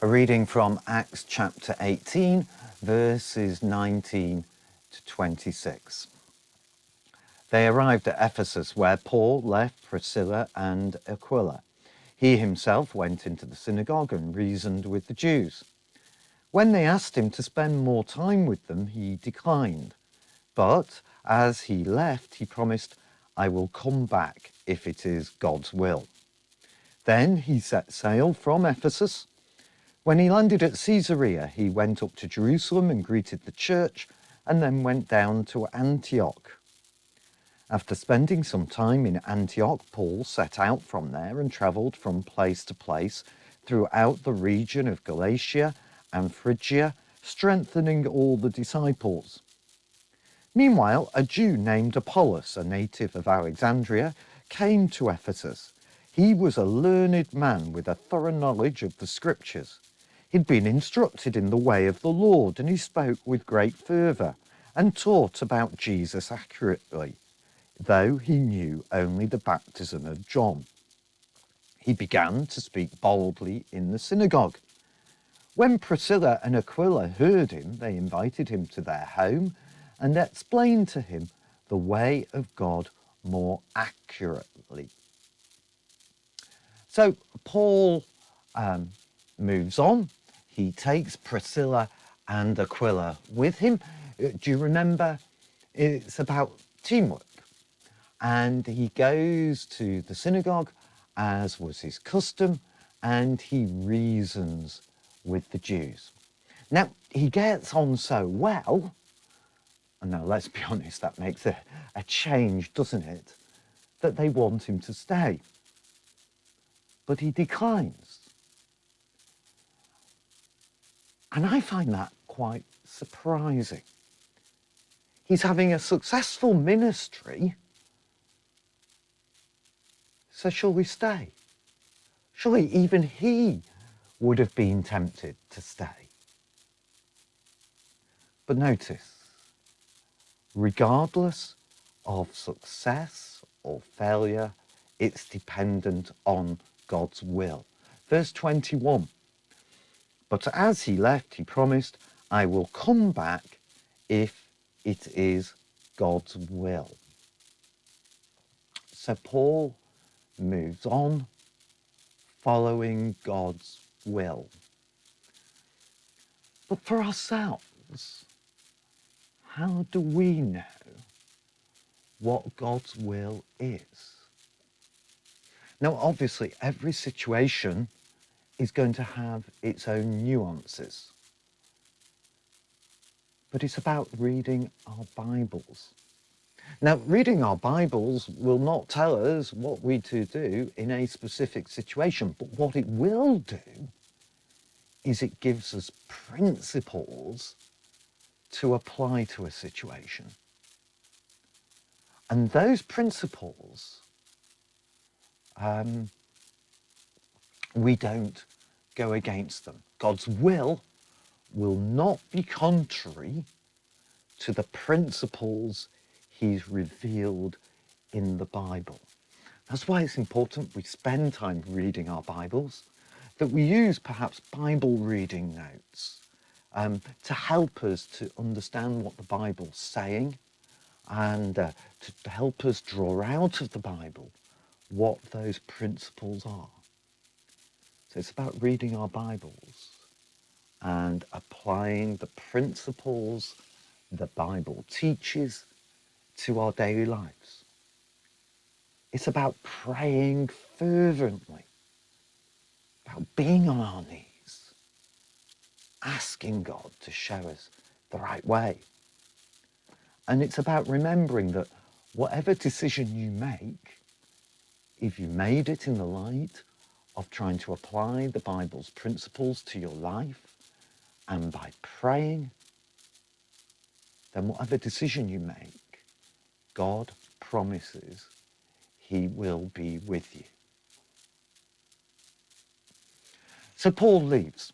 A reading from Acts chapter 18, verses 19 to 26. They arrived at Ephesus, where Paul left Priscilla and Aquila. He himself went into the synagogue and reasoned with the Jews. When they asked him to spend more time with them, he declined. But as he left, he promised, "I will come back if it is God's will." Then he set sail from Ephesus. When he landed at Caesarea, he went up to Jerusalem and greeted the church, and then went down to Antioch. After spending some time in Antioch, Paul set out from there and travelled from place to place throughout the region of Galatia and Phrygia, strengthening all the disciples. Meanwhile, a Jew named Apollos, a native of Alexandria, came to Ephesus. He was a learned man with a thorough knowledge of the scriptures. He'd been instructed in the way of the Lord, and he spoke with great fervour and taught about Jesus accurately, though he knew only the baptism of John. He began to speak boldly in the synagogue. When Priscilla and Aquila heard him, they invited him to their home and explained to him the way of God more accurately. So Paul moves on. He takes Priscilla and Aquila with him. Do you remember? It's about teamwork. And he goes to the synagogue, as was his custom, and he reasons with the Jews. Now, he gets on so well, and now let's be honest, that makes a change, doesn't it? That they want him to stay. But he declines. And I find that quite surprising. He's having a successful ministry, so shall we stay? Surely even he would have been tempted to stay. But notice, regardless of success or failure, it's dependent on God's will. Verse 21. But as he left, he promised, "I will come back if it is God's will." So Paul moves on, following God's will. But for ourselves, how do we know what God's will is? Now, obviously, every situation is going to have its own nuances. But it's about reading our Bibles. Now, reading our Bibles will not tell us what we to do in a specific situation, but what it will do is it gives us principles to apply to a situation. And those principles, we don't go against them. God's will not be contrary to the principles he's revealed in the Bible. That's why it's important we spend time reading our Bibles, that we use perhaps Bible reading notes to help us to understand what the Bible's saying and to help us draw out of the Bible what those principles are. So it's about reading our Bibles and applying the principles the Bible teaches to our daily lives. It's about praying fervently, about being on our knees, asking God to show us the right way. And it's about remembering that whatever decision you make, if you made it in the light of trying to apply the Bible's principles to your life, and by praying, then whatever decision you make, God promises he will be with you. So Paul leaves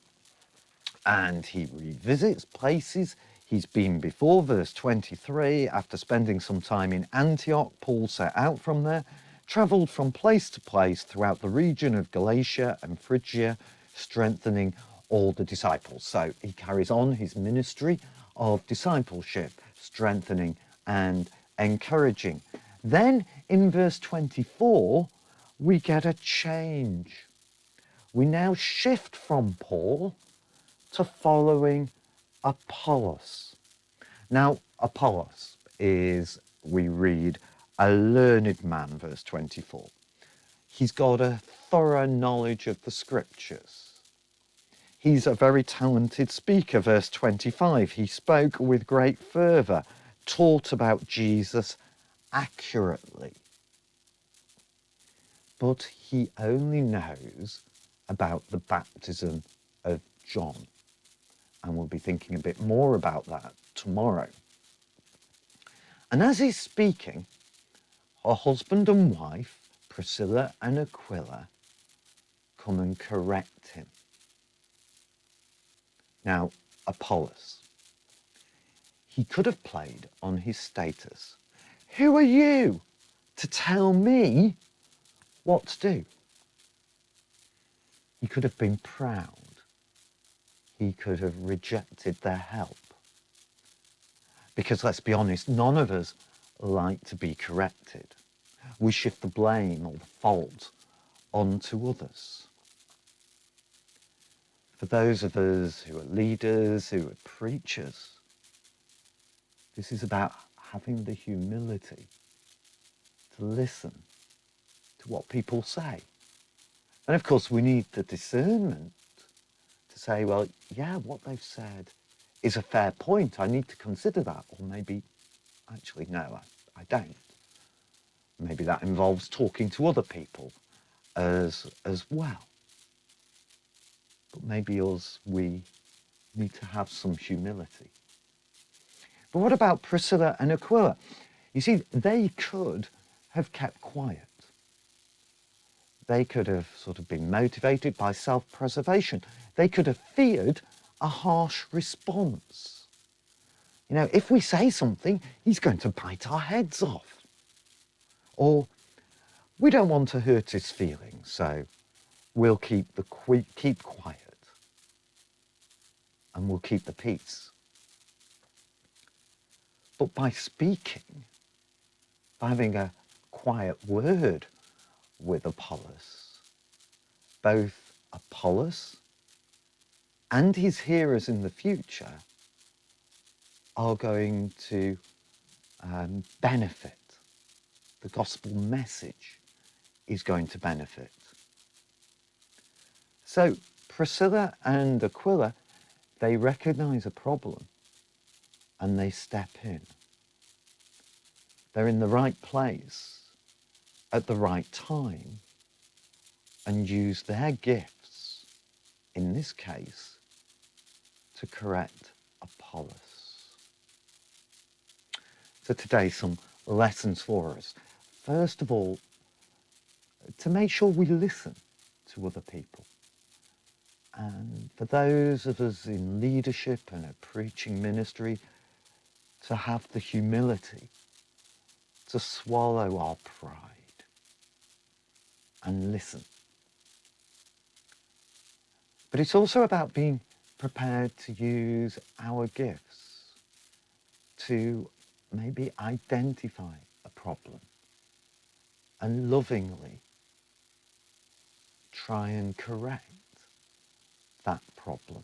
and he revisits places he's been before. Verse 23, after spending some time in Antioch, Paul set out from there, travelled from place to place throughout the region of Galatia and Phrygia, strengthening all the disciples. So he carries on his ministry of discipleship, strengthening and encouraging. Then in verse 24, we get a change. We now shift from Paul to following Apollos. Now, Apollos is, we read, a learned man, verse 24. He's got a thorough knowledge of the scriptures. He's a very talented speaker, verse 25. He spoke with great fervour, taught about Jesus accurately. But he only knows about the baptism of John. And we'll be thinking a bit more about that tomorrow. And as he's speaking, her husband and wife, Priscilla and Aquila, come and correct him. Now, Apollos, he could have played on his status. Who are you to tell me what to do? He could have been proud. He could have rejected their help. Because let's be honest, none of us like to be corrected. We shift the blame or the fault onto others. For those of us who are leaders, who are preachers, this is about having the humility to listen to what people say. And of course, we need the discernment to say, well, yeah, what they've said is a fair point. I need to consider that. Or maybe, actually, no, I don't. Maybe that involves talking to other people as well. But maybe we need to have some humility. But what about Priscilla and Aquila? You see, they could have kept quiet. They could have sort of been motivated by self-preservation. They could have feared a harsh response. You know, if we say something, he's going to bite our heads off. Or we don't want to hurt his feelings, so we'll keep quiet. And we'll keep the peace. But by speaking, by having a quiet word with Apollos, both Apollos and his hearers in the future are going to benefit. The gospel message is going to benefit. So Priscilla and Aquila, they recognize a problem and they step in. They're in the right place at the right time and use their gifts, in this case, to correct Apollos. So today, some lessons for us. First of all, to make sure we listen to other people. And for those of us in leadership and a preaching ministry, to have the humility to swallow our pride and listen. But it's also about being prepared to use our gifts to maybe identify a problem and lovingly try and correct that problem.